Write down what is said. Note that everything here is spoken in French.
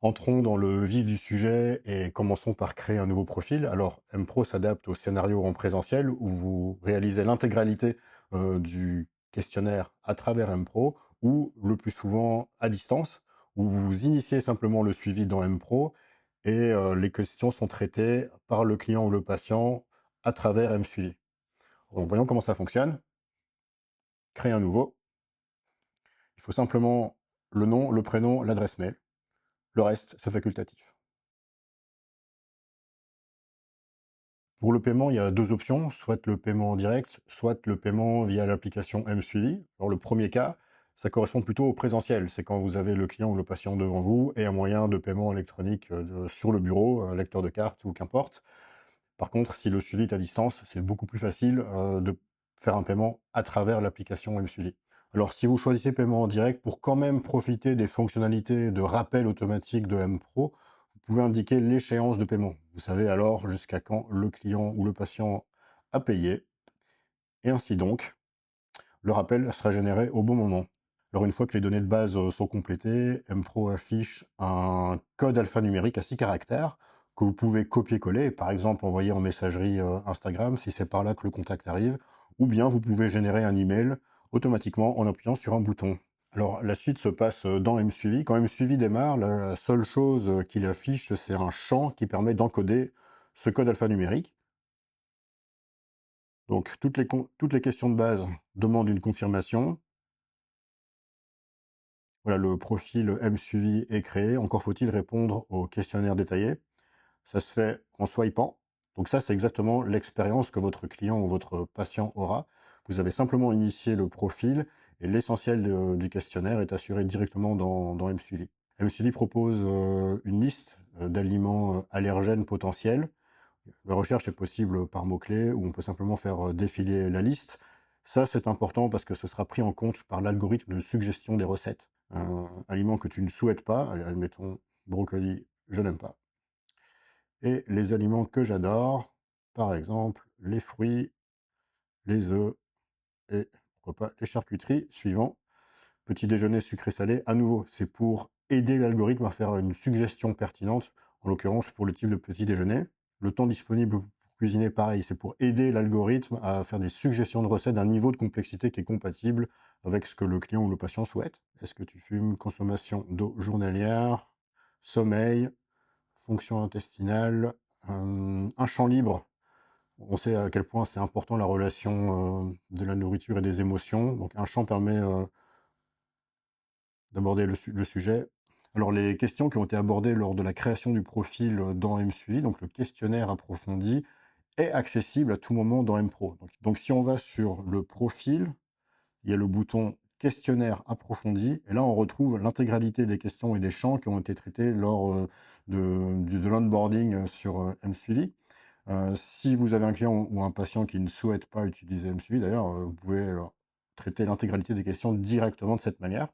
Entrons dans le vif du sujet et commençons par créer un nouveau profil. Alors, MPro s'adapte au scénario en présentiel où vous réalisez l'intégralité du questionnaire à travers MPro ou le plus souvent à distance, où vous initiez simplement le suivi dans MPro et les questions sont traitées par le client ou le patient à travers MSuivi. Donc, voyons comment ça fonctionne. Créer un nouveau. Il faut simplement le nom, le prénom, l'adresse mail. Le reste, c'est facultatif. Pour le paiement, il y a deux options, soit le paiement en direct, soit le paiement via l'application MSuivi. Alors le premier cas, ça correspond plutôt au présentiel, c'est quand vous avez le client ou le patient devant vous et un moyen de paiement électronique sur le bureau, un lecteur de carte ou qu'importe. Par contre, si le suivi est à distance, c'est beaucoup plus facile de faire un paiement à travers l'application MSuivi. Alors si vous choisissez paiement en direct, pour quand même profiter des fonctionnalités de rappel automatique de MPro, vous pouvez indiquer l'échéance de paiement. Vous savez alors jusqu'à quand le client ou le patient a payé. Et ainsi donc, le rappel sera généré au bon moment. Alors une fois que les données de base sont complétées, MPro affiche un code alphanumérique à 6 caractères que vous pouvez copier-coller et par exemple envoyer en messagerie Instagram si c'est par là que le contact arrive, ou bien vous pouvez générer un email automatiquement en appuyant sur un bouton. Alors la suite se passe dans MSuivi. Quand MSuivi démarre, la seule chose qu'il affiche, c'est un champ qui permet d'encoder ce code alphanumérique. Donc toutes les questions de base demandent une confirmation. Voilà, le profil MSuivi est créé. Encore faut-il répondre au questionnaire détaillé. Ça se fait en swipant. Donc ça, c'est exactement l'expérience que votre client ou votre patient aura. Vous avez simplement initié le profil et l'essentiel du questionnaire est assuré directement dans MSuivi. MSuivi propose une liste d'aliments allergènes potentiels. La recherche est possible par mots-clés ou on peut simplement faire défiler la liste. Ça, c'est important parce que ce sera pris en compte par l'algorithme de suggestion des recettes. Un aliment que tu ne souhaites pas, admettons brocoli, je n'aime pas. Et les aliments que j'adore, par exemple les fruits, les œufs et pourquoi pas les charcuteries. Suivant, petit déjeuner sucré-salé. À nouveau, c'est pour aider l'algorithme à faire une suggestion pertinente, en l'occurrence pour le type de petit déjeuner. Le temps disponible pour cuisiner, pareil, c'est pour aider l'algorithme à faire des suggestions de recettes d'un niveau de complexité qui est compatible avec ce que le client ou le patient souhaite. Est-ce que tu fumes? Consommation d'eau journalière, sommeil, fonction intestinale, un champ libre. On sait à quel point c'est important la relation de la nourriture et des émotions. Donc un champ permet d'aborder le sujet. Alors les questions qui ont été abordées lors de la création du profil dans MSuivi, donc le questionnaire approfondi, est accessible à tout moment dans MPro. Donc si on va sur le profil, il y a le bouton questionnaire approfondi, et là on retrouve l'intégralité des questions et des champs qui ont été traités lors de l'onboarding sur MSuivi. Si vous avez un client ou un patient qui ne souhaite pas utiliser MSuivi, d'ailleurs, vous pouvez traiter l'intégralité des questions directement de cette manière.